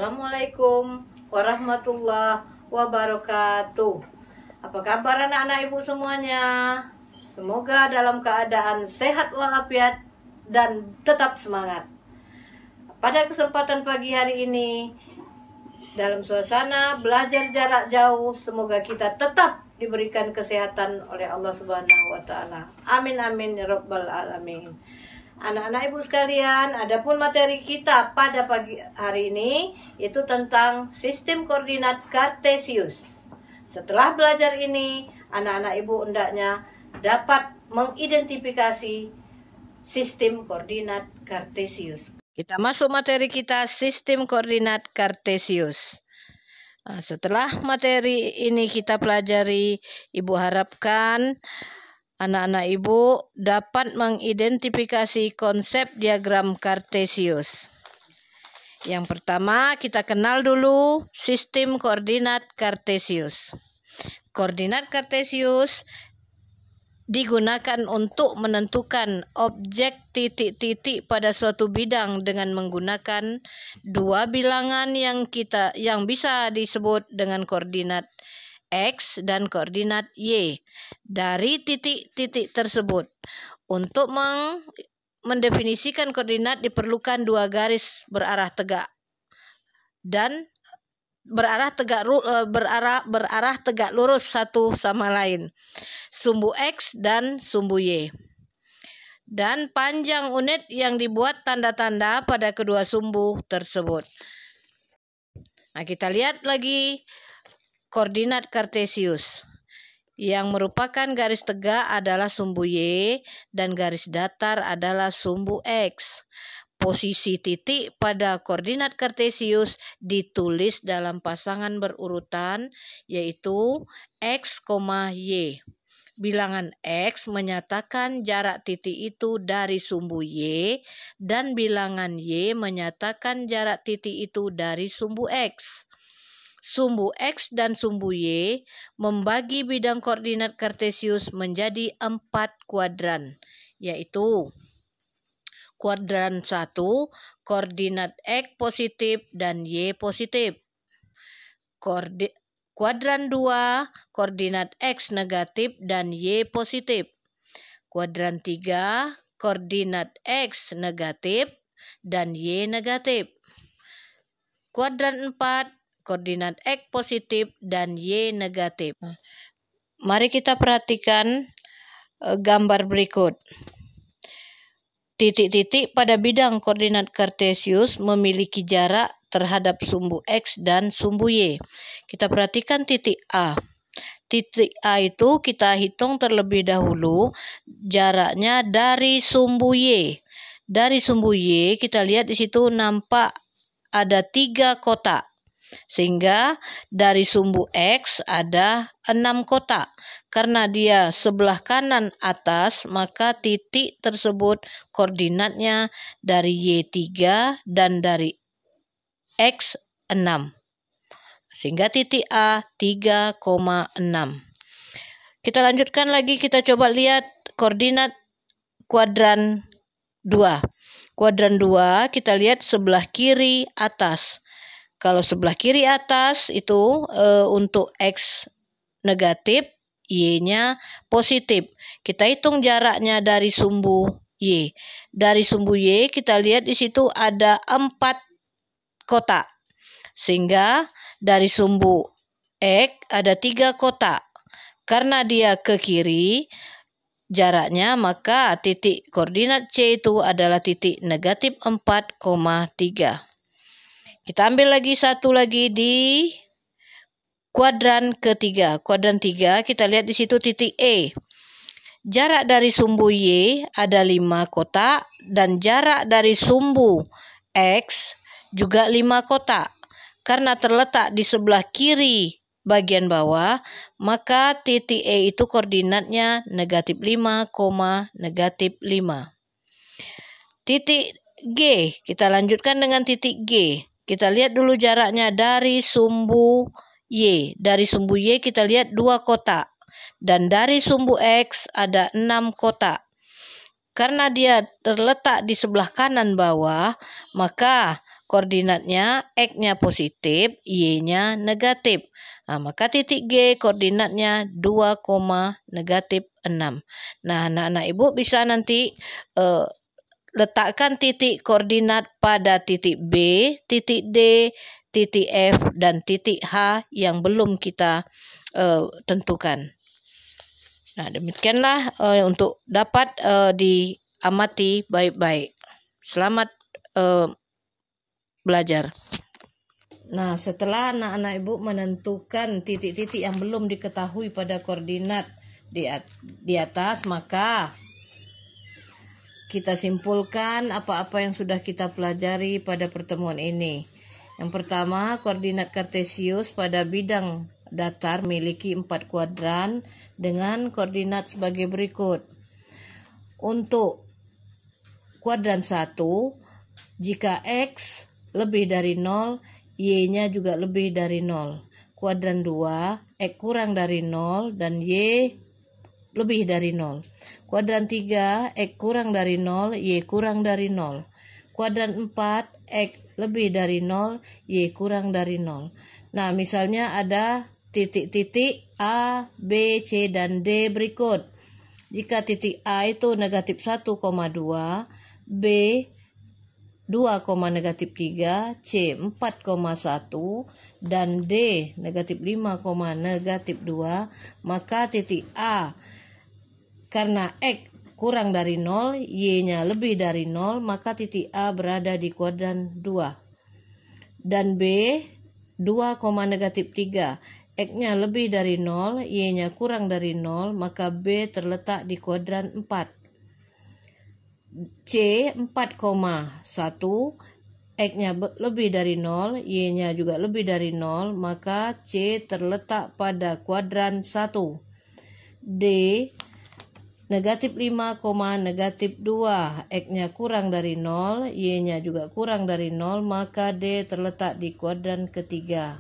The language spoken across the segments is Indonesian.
Assalamualaikum warahmatullahi wabarakatuh. Apa kabar anak-anak ibu semuanya? Semoga dalam keadaan sehat walafiat dan tetap semangat. Pada kesempatan pagi hari ini, dalam suasana belajar jarak jauh, semoga kita tetap diberikan kesehatan oleh Allah Subhanahu wa taala. Amin amin ya rabbal alamin. Anak-anak ibu sekalian, adapun materi kita pada pagi hari ini itu tentang sistem koordinat Kartesius. Setelah belajar ini, anak-anak ibu hendaknya dapat mengidentifikasi sistem koordinat Kartesius. Kita masuk materi kita, sistem koordinat Kartesius. Nah, setelah materi ini kita pelajari, ibu harapkan anak-anak ibu dapat mengidentifikasi konsep diagram Kartesius. Yang pertama, kita kenal dulu sistem koordinat Kartesius. Koordinat Kartesius digunakan untuk menentukan objek titik-titik pada suatu bidang dengan menggunakan dua bilangan yang bisa disebut dengan koordinat X dan koordinat Y. Dari titik-titik tersebut, untuk mendefinisikan koordinat diperlukan dua garis berarah tegak dan berarah tegak lurus satu sama lain, sumbu X dan sumbu Y, dan panjang unit yang dibuat tanda-tanda pada kedua sumbu tersebut. Nah, kita lihat lagi koordinat Kartesius. Yang merupakan garis tegak adalah sumbu Y dan garis datar adalah sumbu X. Posisi titik pada koordinat Kartesius ditulis dalam pasangan berurutan, yaitu X, Y. Bilangan X menyatakan jarak titik itu dari sumbu Y dan bilangan Y menyatakan jarak titik itu dari sumbu X. Sumbu X dan sumbu Y membagi bidang koordinat Kartesius menjadi 4 kuadran, yaitu kuadran 1, koordinat X positif dan Y positif. Kuadran 2, koordinat X negatif dan Y positif. Kuadran 3, koordinat X negatif dan Y negatif. Kuadran 4, koordinat X positif dan Y negatif. Mari kita perhatikan gambar berikut. Titik-titik pada bidang koordinat Kartesius memiliki jarak terhadap sumbu X dan sumbu Y. Kita perhatikan titik A. Titik A itu kita hitung terlebih dahulu jaraknya dari sumbu Y. Dari sumbu Y kita lihat di situ nampak ada 3 kotak. Sehingga dari sumbu X ada 6 kotak. Karena dia sebelah kanan atas, maka titik tersebut koordinatnya dari Y3 dan dari X 6. Sehingga titik A 3,6. Kita lanjutkan lagi, kita coba lihat koordinat kuadran 2. Kuadran 2 kita lihat sebelah kiri atas. Kalau sebelah kiri atas itu untuk X negatif, Y-nya positif. Kita hitung jaraknya dari sumbu Y. Dari sumbu Y kita lihat di situ ada 4 kotak. Sehingga dari sumbu X ada 3 kotak. Karena dia ke kiri jaraknya, maka titik koordinat C itu adalah titik negatif 4,3. Kita ambil lagi satu lagi di kuadran ketiga. Kuadran 3 kita lihat di situ titik E. Jarak dari sumbu Y ada 5 kotak dan jarak dari sumbu X juga 5 kotak. Karena terletak di sebelah kiri bagian bawah, maka titik E itu koordinatnya negatif 5, negatif 5. Titik G, kita lanjutkan dengan titik G. Kita lihat dulu jaraknya dari sumbu Y. Dari sumbu Y kita lihat 2 kotak. Dan dari sumbu X ada 6 kotak. Karena dia terletak di sebelah kanan bawah, maka koordinatnya X-nya positif, Y-nya negatif. Nah, maka titik G koordinatnya 2, negatif 6. Nah, anak-anak ibu bisa nanti letakkan titik koordinat pada titik B, titik D, titik F, dan titik H yang belum kita tentukan. Nah, demikianlah untuk dapat diamati baik-baik. Selamat belajar. Nah, setelah anak-anak ibu menentukan titik-titik yang belum diketahui pada koordinat di atas, maka kita simpulkan apa-apa yang sudah kita pelajari pada pertemuan ini. Yang pertama, koordinat kartesius pada bidang datar memiliki 4 kuadran dengan koordinat sebagai berikut. Untuk kuadran 1, jika X lebih dari 0, Y-nya juga lebih dari 0. Kuadran 2, X kurang dari 0 dan Y lebih dari 0. Kuadran 3, X kurang dari 0, Y kurang dari 0. Kuadran 4, X lebih dari 0, Y kurang dari 0. Nah, misalnya ada titik-titik A, B, C, dan D berikut. Jika titik A itu negatif 1,2, B 2, negatif 3, C 4,1, dan D negatif 5, negatif 2, maka titik A karena X kurang dari 0, Y-nya lebih dari 0, maka titik A berada di kuadran 2. Dan B 2, negatif 3, X-nya lebih dari 0, Y-nya kurang dari 0, maka B terletak di kuadran 4. C 4,1, X-nya lebih dari 0, Y-nya juga lebih dari 0, maka C terletak pada kuadran 1. D negatif 5, negatif 2, X-nya kurang dari 0, Y-nya juga kurang dari 0, maka D terletak di kuadran ketiga.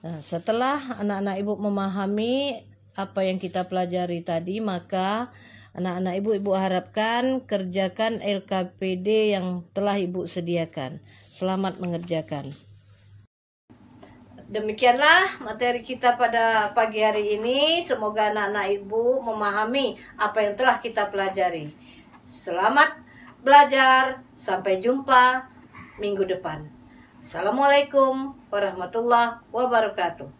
Nah, setelah anak-anak ibu memahami apa yang kita pelajari tadi, maka anak-anak ibu harapkan kerjakan LKPD yang telah ibu sediakan. Selamat mengerjakan. Demikianlah materi kita pada pagi hari ini. Semoga anak-anak ibu memahami apa yang telah kita pelajari. Selamat belajar. Sampai jumpa minggu depan. Assalamualaikum warahmatullahi wabarakatuh.